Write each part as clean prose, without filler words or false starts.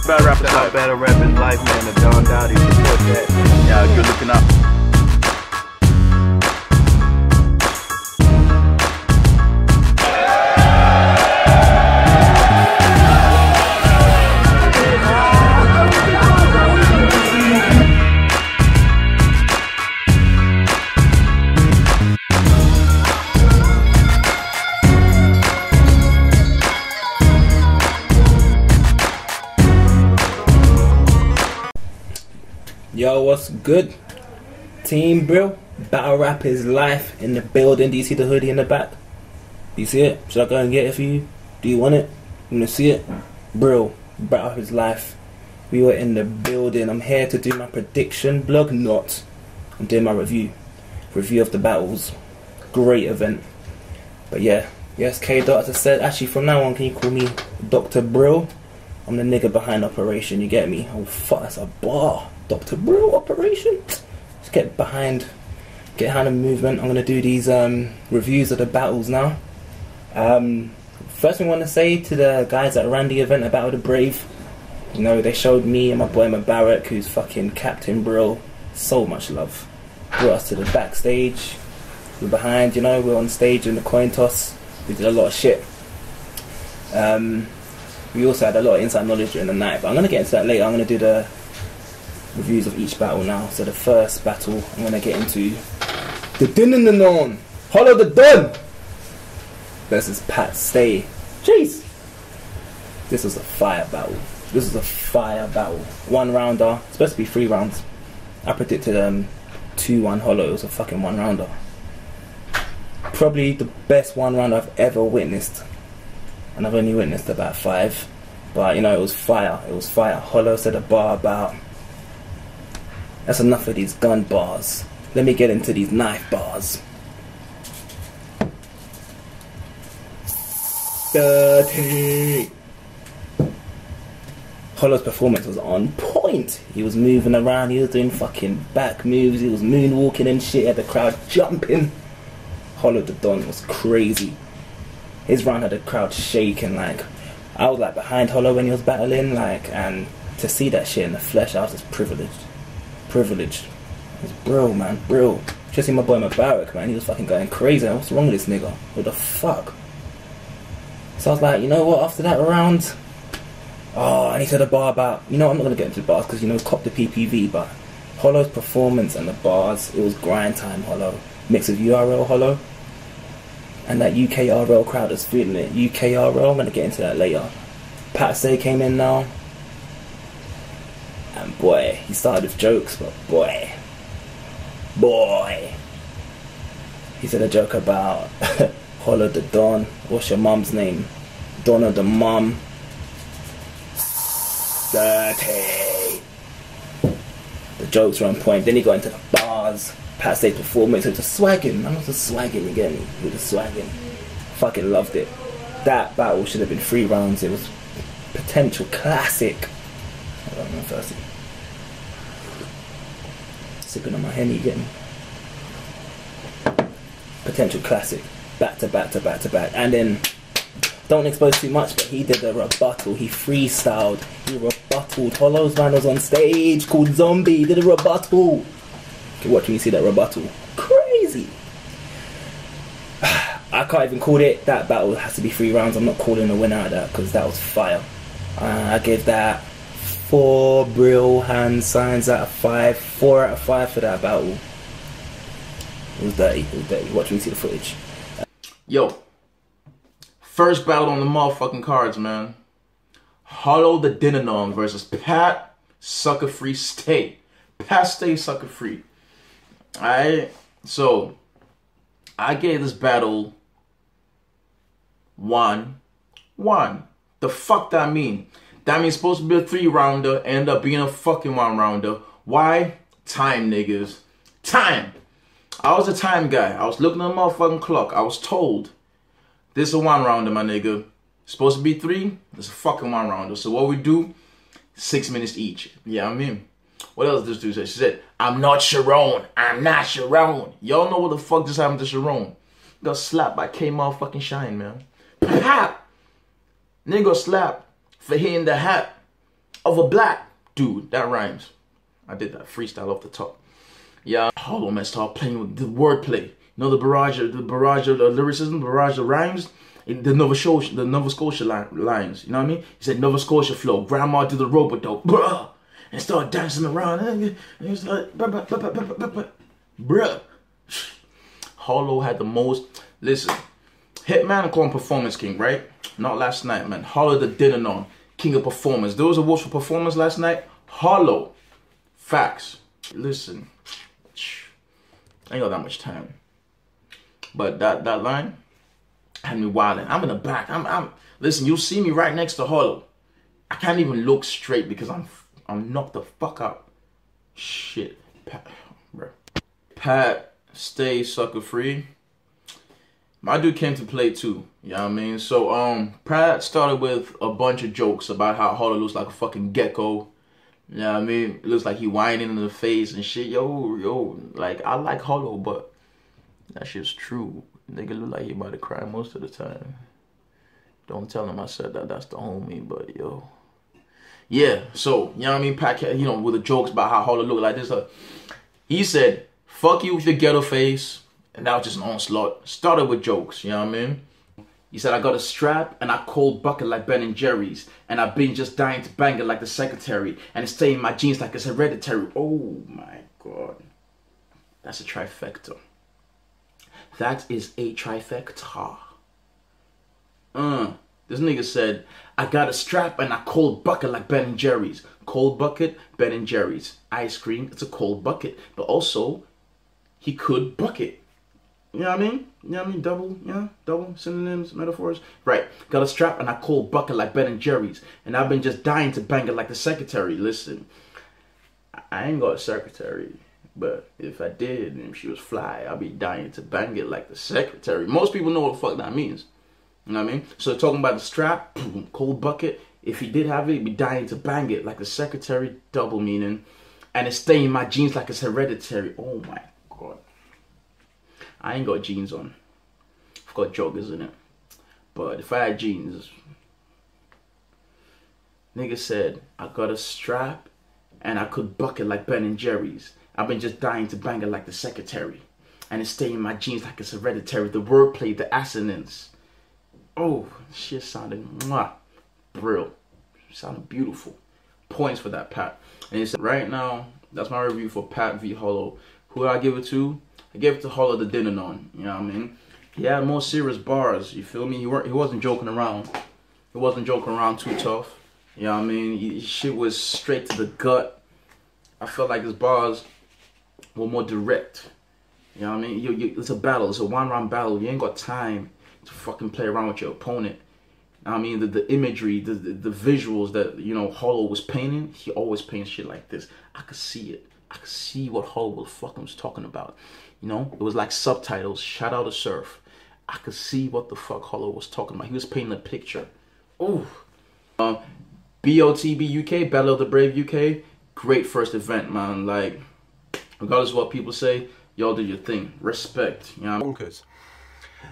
BattleRapisLife. BattleRapisLife, man. The Don Dowdy support that. Yeah, good looking out. Yo, what's good? Team Bril, BattleRapisLife in the building. Do you see the hoodie in the back? Do you see it? Should I go and get it for you? Do you want it? You want to see it? Bril, BattleRapisLife. We were in the building. I'm here to do my prediction blog. I'm doing my review of the battles. Great event. But yeah, yes, K-Dot, as I said, actually from now on, can you call me Dr. Bril? I'm the nigga behind Operation, you get me? Oh fuck, that's a bar. Dr. Bril Operation? Let's get behind the movement. I'm going to do these reviews of the battles now. First thing I want to say to the guys that ran the event about the Brave, you know, they showed me and my boy Mubarak, who's fucking Captain Bril, so much love. Brought us to the backstage. We're behind, you know, we're on stage in the coin toss. We did a lot of shit. We also had a lot of inside knowledge during the night, but I'm going to get into that later. I'm going to do the reviews of each battle now. So the first battle I'm going to get into the Dinanon Holla the Dun versus Pat Stay. Jeez, this was a fire battle. One rounder. It's supposed to be 3 rounds. I predicted 2-1 Holla. It was a fucking 1 rounder. Probably the best 1 rounder I've ever witnessed, and I've only witnessed about 5. But you know, it was fire. Holla said a bar about, that's enough of these gun bars. Let me get into these knife bars. Dirty. Holla's performance was on point. He was moving around, he was doing fucking back moves, he was moonwalking and shit, had the crowd jumping. Holla the Don was crazy. His round had the crowd shaking. Like, I was like behind Holla when he was battling, like, and to see that shit in the flesh, I was just privileged. It was Bril, man, Bril. Just see my boy Mubarak, man, he was fucking going crazy. What's wrong with this nigga? What the fuck? So I was like, you know what, after that round, and he said a bar about, you know, I'm not gonna get into the bars because, you know, cop the PPV, but Holla's performance and the bars, it was grind time Holla. Mix of URL Holla. And that UKRL crowd is feeling it. UKRL, I'm going to get into that later. Pat Say came in now. And boy, he started with jokes, but boy. He said a joke about Holla the Don. What's your mum's name? Donna the mum. Dirty. The jokes were on point. Then he got into the bars. Pat Say's performance, it was just swagging. Man was just swagging, you get me? He was just swagging. Fucking loved it. That battle should have been 3 rounds. It was potential classic. Hold on, I'm thirsty. Sipping on my Henny, you get me? Potential classic. Back to back. And then, don't expose too much, but he did a rebuttal. He freestyled. He rebuttaled. Holla's man was on stage called Zombie. He did a rebuttal. Watch me see that rebuttal. Crazy. I can't even call it. That battle has to be 3 rounds. I'm not calling a winner out of that because that was fire. I gave that 4 Bril hand signs out of 5. 4 out of 5 for that battle. It was dirty. Watch me see the footage. Yo, first battle on the motherfucking cards, man. Holla the Dinanon versus Pat Sucker Free Stay. Pat Stay Sucker Free. Alright, so I gave this battle 1-1. The fuck that mean? That means it's supposed to be a 3-rounder, end up being a fucking 1-rounder. Why? Time, niggas. Time. I was a time guy. I was looking at the motherfucking clock. I was told this is a 1-rounder, my nigga. It's supposed to be 3. It's a fucking 1-rounder. So what we do? 6 minutes each. Yeah, I mean. What else did this dude say? She said, I'm not Sharon. I'm not Sharon. Y'all know what the fuck just happened to Sharon. Got slapped by K motherfucking Shine, man. Pap! Nigga got slapped for hitting the hat of a black dude. That rhymes. I did that freestyle off the top. Yeah, Hollow man started playing with the wordplay. You know, the barrage of the lyricism, the barrage of rhymes, the Nova Scotia lines. You know what I mean? He said Nova Scotia flow. Grandma did the rope-a-dope, bruh, and started dancing around. And he was like, bruh. Hollow had the most. Listen, Hitman, I call him Performance King, right? Not last night, man. Hollow the dinner on King of Performance. There was awards for performance last night. Hollow, facts. Listen, I ain't got that much time. But that line had me wilding. I'm in the back. Listen, you'll see me right next to Hollow. I can't even look straight because I'm knocked the fuck out. Shit. Pat, bro. Pat, stay sucker free. My dude came to play too. You know what I mean? So Pat started with a bunch of jokes about how Hollow looks like a fucking gecko. You know what I mean? It looks like he whining in the face and shit. Yo, like, I like Hollow, but that shit's true. Nigga look like he about to cry most of the time. Don't tell him I said that. That's the homie, but yo. Yeah, so, you know what I mean? Pat, you know, with the jokes about how Hollow look like this. He said, fuck you with your ghetto face. And that was just an onslaught. Started with jokes, you know what I mean? He said, I got a strap and I cold bucket like Ben and Jerry's. And I've been just dying to bang it like the secretary. And it's staying in my jeans like it's hereditary. Oh my God. That's a trifecta. That is a trifecta. This nigga said, I got a strap and I cold bucket like Ben and Jerry's. Cold bucket, Ben and Jerry's. Ice cream, it's a cold bucket. But also, he could bucket. You know what I mean? You know what I mean? Double synonyms, metaphors. Right. Got a strap and I cold bucket like Ben and Jerry's. And I've been just dying to bang it like the secretary. Listen, I ain't got a secretary. But if I did and she was fly, I'd be dying to bang it like the secretary. Most people know what the fuck that means. You know what I mean? So talking about the strap, cold bucket. If he did have it, he'd be dying to bang it like the secretary. Double meaning. And it's staying in my jeans like it's hereditary. Oh my God. I ain't got jeans on. I've got joggers in it. But if I had jeans, nigga said, I got a strap and I could bucket like Ben and Jerry's. I've been just dying to bang it like the secretary. And it's staying in my jeans like it's hereditary. The wordplay, the assonance. Oh, shit sounded mwah. Bril. Sounded beautiful. Points for that, Pat. And he said, right now, that's my review for Pat v. Hollow. Who did I give it to? I gave it to Holla the dinner on. You know what I mean? He had more serious bars. You feel me? He wasn't joking around. He wasn't joking around too tough. You know what I mean? His shit was straight to the gut. I felt like his bars were more direct. You know what I mean? It's a battle. It's a one-round battle. You ain't got time to fucking play around with your opponent. You know what I mean? The imagery, the visuals that, you know, Hollow was painting, he always paints shit like this. I could see it. I could see what Hollow fucking was talking about. You know, it was like subtitles. Shout out to Surf. I could see what the fuck Hollow was talking about. He was painting a picture. Oh. BOTB UK, Battle of the Brave UK. Great first event, man. Like, regardless of what people say, y'all did your thing. Respect. You know? Bonkaz.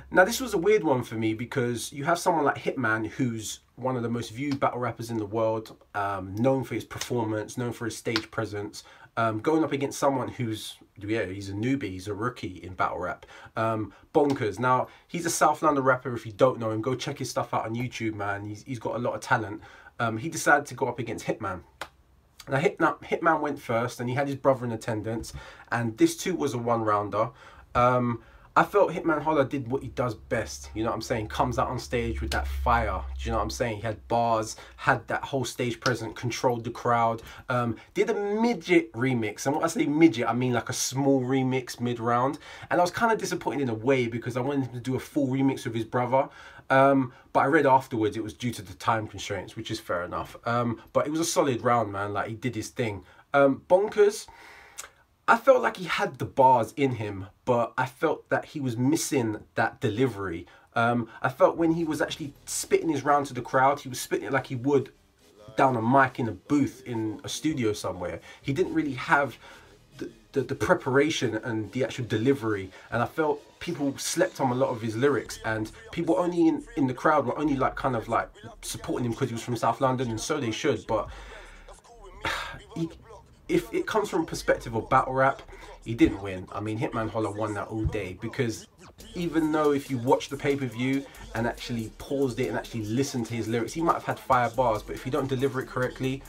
Now, this was a weird one for me because you have someone like Hitman, who's one of the most viewed battle rappers in the world, known for his performance, known for his stage presence, going up against someone who's, yeah, he's a newbie, he's a rookie in battle rap. Bonkaz. Now, he's a South London rapper. If you don't know him, go check his stuff out on YouTube, man. He's got a lot of talent. He decided to go up against Hitman. Now, Hitman went first, and he had his brother in attendance, and this too was a one-rounder. I felt Hitman Holla did what he does best, you know what I'm saying? Comes out on stage with that fire, do you know what I'm saying? He had bars, had that whole stage presence, controlled the crowd, did a midget remix. And when I say midget, I mean like a small remix mid-round. And I was kind of disappointed in a way because I wanted him to do a full remix with his brother. But I read afterwards it was due to the time constraints, which is fair enough. But it was a solid round, man. Like, he did his thing. Bonkaz, I felt like he had the bars in him, but I felt that he was missing that delivery. I felt when he was actually spitting his round to the crowd, he was spitting it like he would down a mic in a booth in a studio somewhere. He didn't really have the preparation and the actual delivery, and I felt people slept on a lot of his lyrics, and people only in the crowd were only like kind of like supporting him because he was from South London, and so they should. But if it comes from a perspective of battle rap, he didn't win. I mean, Hitman Holla won that all day, because even though if you watch the pay-per-view and actually paused it and actually listened to his lyrics, he might have had fire bars, but if you don't deliver it correctly,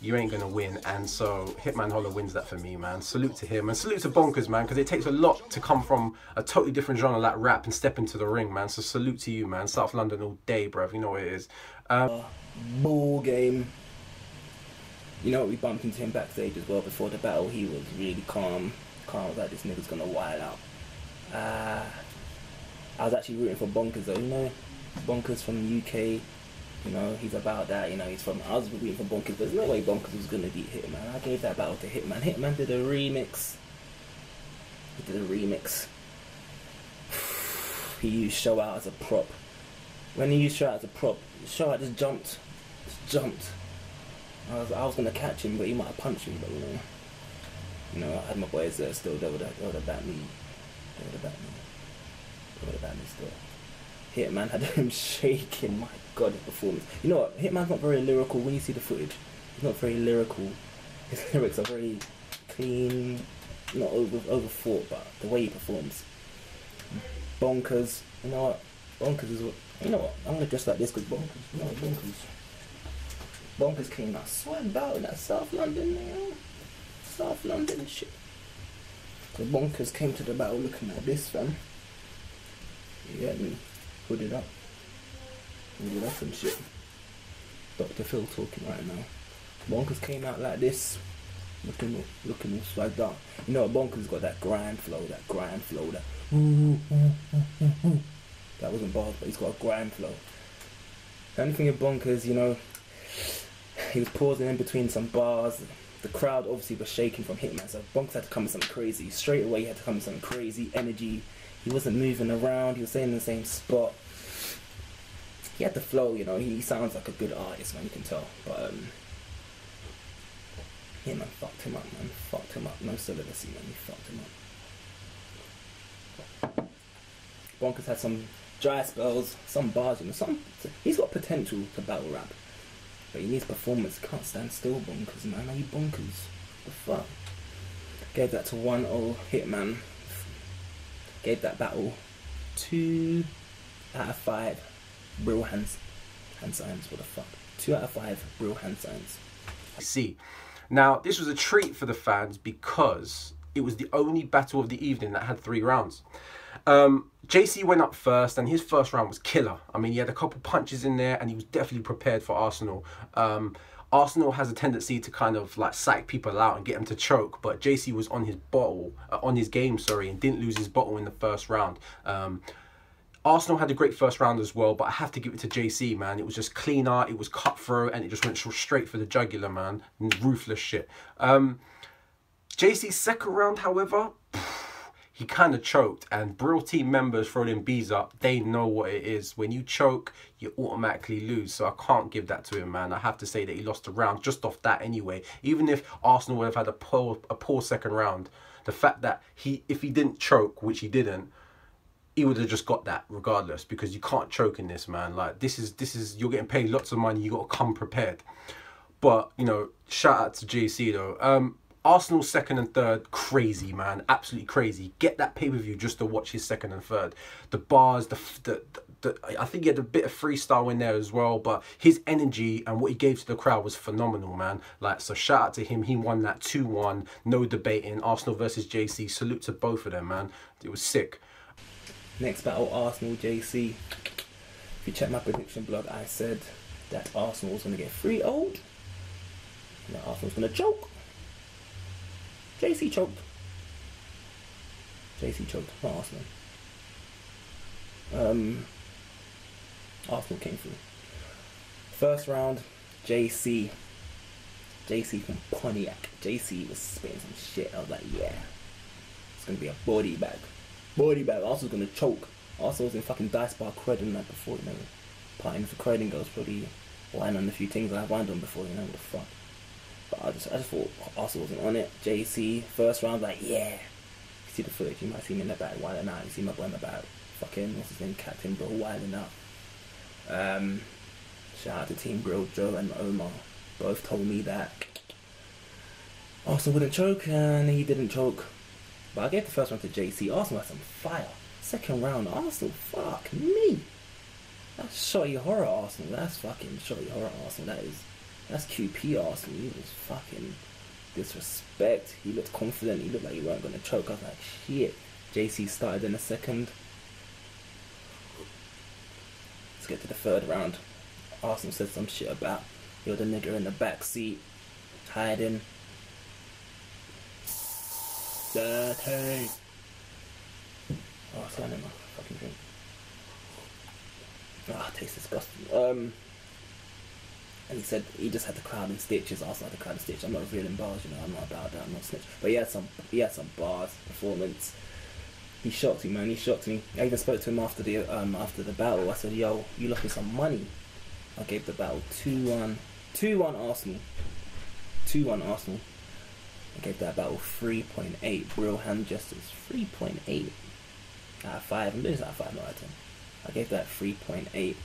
you ain't gonna win. And so Hitman Holla wins that for me, man. Salute to him, and salute to Bonkaz, man, because it takes a lot to come from a totally different genre like rap and step into the ring, man. So salute to you, man. South London all day, bruv. You know what it is. Ball game. You know what, we bumped into him backstage as well before the battle. He was really calm. Calm, like, this nigga's gonna wild out. I was actually rooting for Bonkaz though, you know. Bonkaz from the UK, you know, he's about that, you know, I was rooting for Bonkaz. There's no way Bonkaz was gonna beat Hitman. I gave that battle to Hitman. Hitman did a remix. He did a remix. He used Show Out as a prop. When he used Show Out as a prop, Show Out just jumped. I was gonna catch him, but he might have punched me. But you know, I had my boys there still. They would have backed me. They would have backed me still. Hitman had him shaking. My God, his performance. You know what? Hitman's not very lyrical. When you see the footage, he's not very lyrical. His lyrics are very clean, not overthought, but the way he performs. Bonkaz. You know what? Bonkaz is what. You know what? I'm gonna dress like this because Bonkaz. You know what? Bonkaz came out sweating about in that South London, you know? South London and shit. So Bonkaz came to the battle looking like this, fam. You get me? Hooded up and shit. Dr. Phil talking right now. Bonkaz came out like this, looking all swagged out. You know what? Bonkaz got that grind flow, that that wasn't bars, but he's got a grind flow. The only thing with Bonkaz, you know, he was pausing in between some bars. The crowd obviously was shaking from Hitman, so Bonkaz had to come with something crazy. Straight away he had to come with some crazy energy. He wasn't moving around, he was staying in the same spot. He had the flow, you know, he sounds like a good artist, man, you can tell. But Hitman fucked him up, man. Fucked him up. No celibacy, man, he fucked him up. Bonkaz had some dry spells, some bars, you know, he's got potential to battle rap. But he needs performance. Can't stand still, Bonkaz, man. Are you bonkers? The fuck? Gave that to 1-0 Hitman. Gave that battle 2 out of 5 Bril hand signs. What the fuck? 2 out of 5 Bril hand signs. See, now this was a treat for the fans because it was the only battle of the evening that had 3 rounds. JC went up first, and his first round was killer. I mean, he had a couple punches in there, and he was definitely prepared for ARSONAL. ARSONAL has a tendency to kind of like psych people out and get them to choke, but JC was on his game, and didn't lose his bottle in the first round. ARSONAL had a great first round as well, but I have to give it to JC, man. It was just cleaner, it was cutthroat, and it just went straight for the jugular, man. Ruthless shit. JC's second round, however, he kind of choked, and Bril team members throw them bees up. They know what it is. When you choke, you automatically lose. So I can't give that to him, man. I have to say that he lost the round just off that anyway. Even if ARSONAL would have had a poor second round, the fact that if he didn't choke, which he didn't, he would have just got that regardless, because you can't choke in this, man. Like, this is you're getting paid lots of money. You got to come prepared. But, you know, shout out to JC though. ARSONAL second and third, crazy, man, absolutely crazy. Get that pay-per-view just to watch his second and third. The bars, I think he had a bit of freestyle in there as well, but his energy and what he gave to the crowd was phenomenal, man. Like, so shout out to him. He won that 2-1, no debating. ARSONAL versus JC. Salute to both of them, man. It was sick. Next battle, ARSONAL JC. If you check my prediction blog, I said that ARSONAL was going to get 3-0. And that ARSONAL was going to choke. JC choked. JC choked, not ARSONAL. ARSONAL came through. First round, JC from Pontiac. JC was spitting some shit. I was like, yeah, it's gonna be a body bag. ARSONAL's gonna choke. ARSONAL was in fucking dice bar creding that before, you know. Partying for creding girls, probably wine on a few things I've wined on before, you know, what the fuck. But I just thought ARSONAL wasn't on it. JC, first round, like, yeah. You see the footage, you might see me in the back wilding out. You see my boy in the back, fucking, what's his name, Captain Bril, wilding out. Shout out to Team Bril, Joe and Omar. Both told me that Arsenal wouldn't choke, and he didn't choke. But I gave the first round to JC. Arsenal had some fire. Second round, Arsenal, fuck me. That's shoddy horror Arsenal. That's fucking shoddy horror Arsenal. That's QP Arsenal. He was fucking disrespect. He looked confident. He looked like he weren't gonna choke. I was like, shit. JC started in a second. Let's get to the third round. Arsenal said some shit about you're the nigger in the back seat, hiding. Dirty. Oh, it's going in my fucking drink. Ah, it tastes disgusting. And he said he just had the crowd in stitches. Arsenal had the crowd in stitches. I'm not revealing bars, you know. I'm not about that. I'm not snitch. But he had some bars performance. He shocked me, man. He shocked me. I even spoke to him after the battle. I said, "Yo, you lost me some money." I gave the battle 2-1 Arsenal. 2-1 Arsenal. I gave that battle 3.8. Bril hand gestures 3.8 out of 5. I'm doing this out of 5, not out of 10. I gave that 3.8.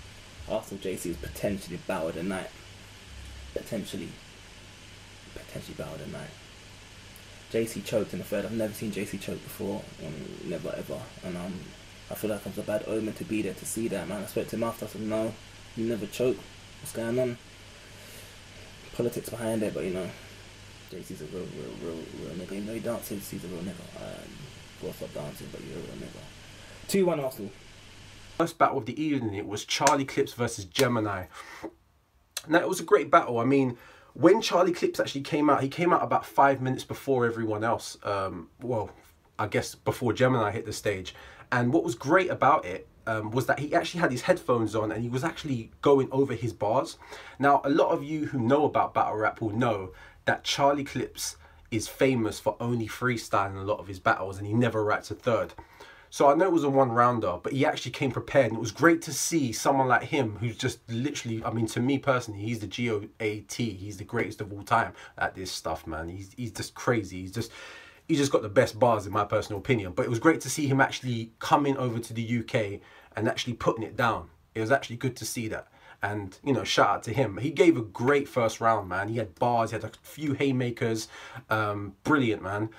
Arsenal JC was potentially battle of the night. Potentially battle of the night. JC choked in the third. I've never seen JC choke before. Never ever. And I feel like it was a bad omen to be there to see that, man. I spoke to him after. I said, no, you never choke. What's going on? Politics behind it, but you know, JC's a real nigga. Even though he dances, he's a real nigga. Gotta stop dancing, but you're a real nigga. 2-1 Arsenal. First battle of the evening, it was Charlie Clips versus Gemini. Now, it was a great battle. I mean, when Charlie Clips actually came out, he came out about 5 minutes before everyone else. Well, I guess before Gemini hit the stage. And what was great about it was that he actually had his headphones on and he was actually going over his bars. Now, a lot of you who know about battle rap will know that Charlie Clips is famous for only freestyling a lot of his battles and he never raps a third. So I know it was a one-rounder, but he actually came prepared, and it was great to see someone like him who's just literally, I mean, to me personally, he's the GOAT. He's the greatest of all time at this stuff, man. He's just crazy. He's just got the best bars in my personal opinion. But it was great to see him actually coming over to the UK and actually putting it down. It was actually good to see that. And, you know, shout out to him. He gave a great first round, man. He had bars, he had a few haymakers. Brilliant, man.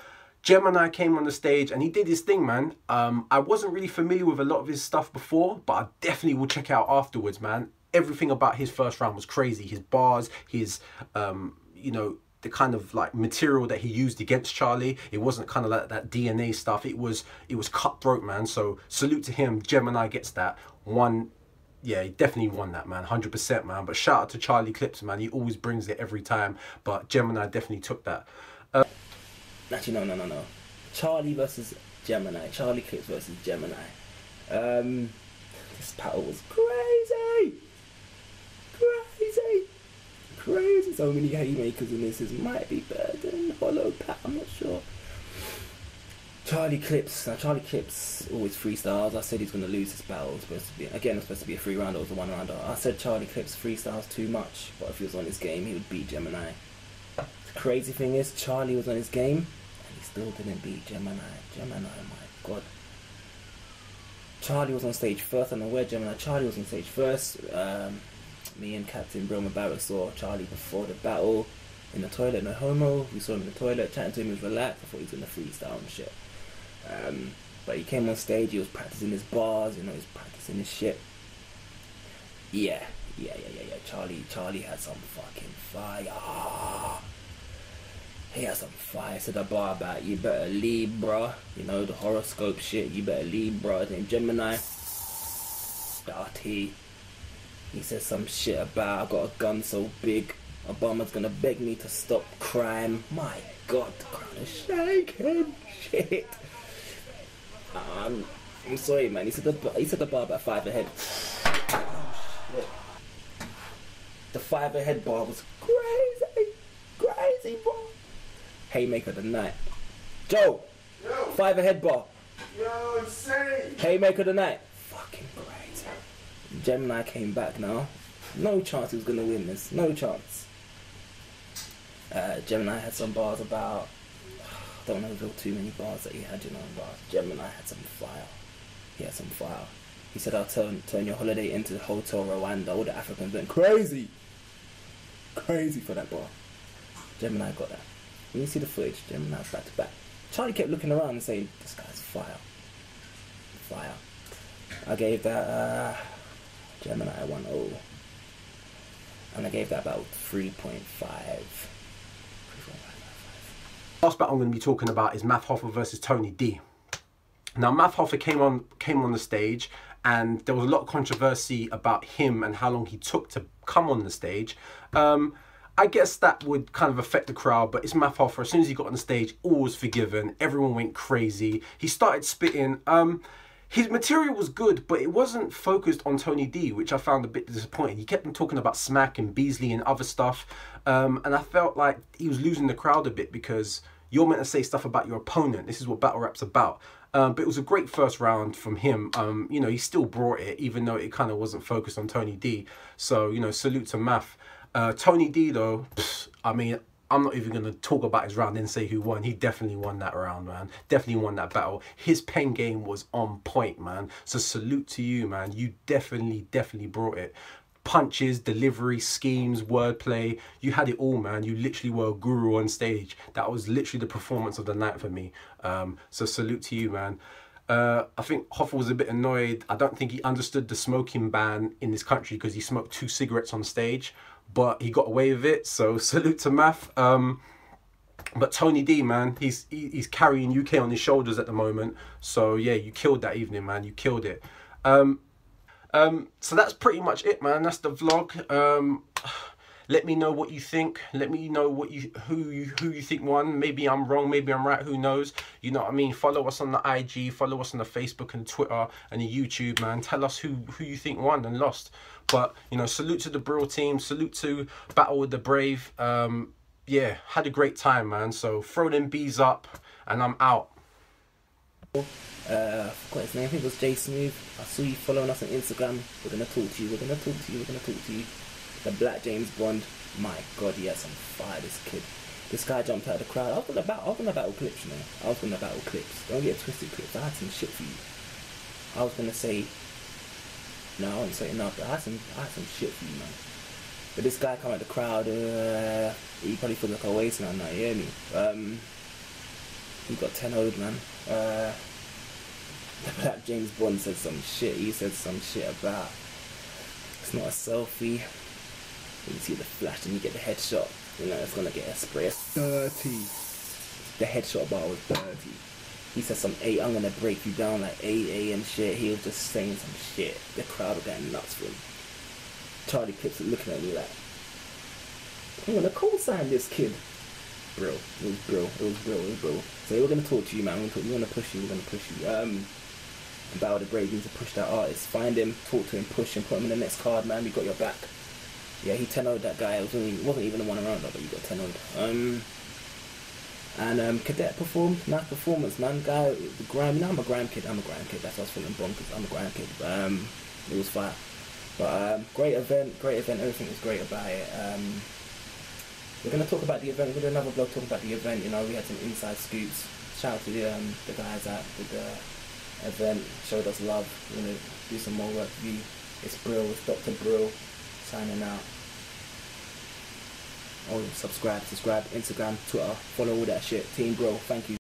Gemini came on the stage and he did his thing, man. I wasn't really familiar with a lot of his stuff before, but I definitely will check it out afterwards, man. Everything about his first round was crazy. His bars, his, you know, the kind of like material that he used against Charlie. It wasn't kind of like that DNA stuff. It was cutthroat, man. So salute to him. Gemini gets that one. Yeah, he definitely won that, man. 100%, man. But shout out to Charlie Clips, man. He always brings it every time. But Gemini definitely took that. Actually, no. Charlie versus Gemini. Charlie Clips versus Gemini. This battle was crazy. So many haymakers in this. This might be better than Hollow Pat. I'm not sure. Charlie Clips. Now, Charlie Clips always freestyles. I said he's going to lose this battle. It's supposed to be, again, it's supposed to be a 3-rounder. It was a 1-rounder. I said Charlie Clips freestyles too much. But if he was on his game, he would beat Gemini. The crazy thing is, Charlie was on his game, and he still didn't beat Gemini. Gemini, my God. Charlie was on stage first. I don't know where Gemini. Charlie was on stage first. Me and Captain Bril Barrett saw Charlie before the battle in the toilet. No homo. We saw him in the toilet, chatting to him. He was relaxed. I thought he was gonna freestyle and shit. But he came on stage. He was practicing his bars. You know, he was practicing his shit. Yeah. Charlie had some fucking fire. He had some fire. Said a bar about, you better leave, bruh. You know, the horoscope shit. You better leave, bruh. Then Gemini. Dirty. He said some shit about, I got a gun so big, Obama's gonna beg me to stop crime. My God, the crowd is shaking. Shit. I'm sorry, man. He said the bar about 5 ahead. Oh, the 5 ahead bar was crazy, bro. Haymaker of the night. Joe. Yo. 5 ahead bar. Yo, insane. Haymaker of the night. Fucking crazy. Gemini came back now. No chance he was gonna win this. No chance. Gemini had some bars about. I don't know if there were too many bars that he had, you know. But Gemini had some fire. He had some fire. He said, "I'll turn your holiday into Hotel Rwanda." All the Africans went crazy for that bar. Gemini got that. When you see the footage, Gemini's back to back. Charlie kept looking around and saying, this guy's fire. Fire. I gave that Gemini 1.0. And I gave that about 3.5. Last battle I'm going to be talking about is HOFFA versus Tony D. Now, HOFFA came on the stage, and there was a lot of controversy about him and how long he took to come on the stage. I guess that would kind of affect the crowd, but it's HOFFA. As soon as he got on the stage, all was forgiven. Everyone went crazy. He started spitting. His material was good, but it wasn't focused on Tony D, which I found a bit disappointing. He kept on talking about Smack and Beasley and other stuff, and I felt like he was losing the crowd a bit, because you're meant to say stuff about your opponent. This is what battle rap's about. But it was a great first round from him. You know, he still brought it, even though it kind of wasn't focused on Tony D. So, you know, salute to Math. Tony D, though, I mean, I'm not even going to talk about his round and say who won. He definitely won that round, man. Definitely won that battle. His pen game was on point, man. So salute to you, man. You definitely brought it. Punches, delivery, schemes, wordplay. You had it all, man. You literally were a guru on stage. That was literally the performance of the night for me. So salute to you, man. I think HOFFA was a bit annoyed. I don't think he understood the smoking ban in this country, because he smoked 2 cigarettes on stage, but he got away with it. So salute to Math. But Tony D, man, he's carrying UK on his shoulders at the moment. So yeah, you killed that evening, man. You killed it. So that's pretty much it, man. That's the vlog. Let me know what you think. Let me know what who you think won. Maybe I'm wrong, maybe I'm right, who knows? You know what I mean? Follow us on the IG, follow us on the Facebook and Twitter and the YouTube, man. Tell us who you think won and lost. But, you know, salute to the Bril team, salute to Battle with the Brave. Yeah, had a great time, man. So throw them bees up and I'm out. I forgot his name. I think it was Jay Smooth. I saw you following us on Instagram. We're gonna talk to you. We're gonna talk to you. We're gonna talk to you. The Black James Bond. My God, he had some fire. This kid. This guy jumped out of the crowd. I was gonna battle clips, you know. I was gonna battle clips. Don't get twisted, clips. I had some shit for you. I was gonna say. No, I wasn't saying nothing. I had some shit for you, man. But this guy come out of the crowd. He probably feels like a waste now. You hear me? He got 10-0'd, man. Black James Bond said some shit. He said some shit about it's not a selfie. When you see the flash and you get the headshot, you know it's gonna get a spray. Dirty. The headshot bar was dirty. He said some I'm gonna break you down like AA and shit. He was just saying some shit. The crowd were going nuts for him. Charlie Clips was looking at me like, I'm gonna co-sign this kid. Bril. It was Bril. It was Bril. It was Bril. So we're gonna talk to you, man. We're gonna push you. We're gonna push you. Battle the Brave, you need to push that artist. Find him, talk to him, push him, put him in the next card, man. We got your back. Yeah, he 10-0'd that guy. It wasn't even a one around, but you got 10-0'd. And Cadet performed. Nice performance, man. Guy, the grime. You know, I'm a grime kid. That's why I was feeling bonkers. I'm a grime kid. It was fire. But great event. Everything was great about it. We're gonna talk about the event. We're gonna do another vlog talking about the event. You know, we had some inside scoops. Shout out to the guys that did the event, showed us love. We're gonna do some more work for you. It's Bril, it's Dr. Bril, signing out. Oh, subscribe, Instagram, Twitter, follow all that shit. Team Bril, thank you.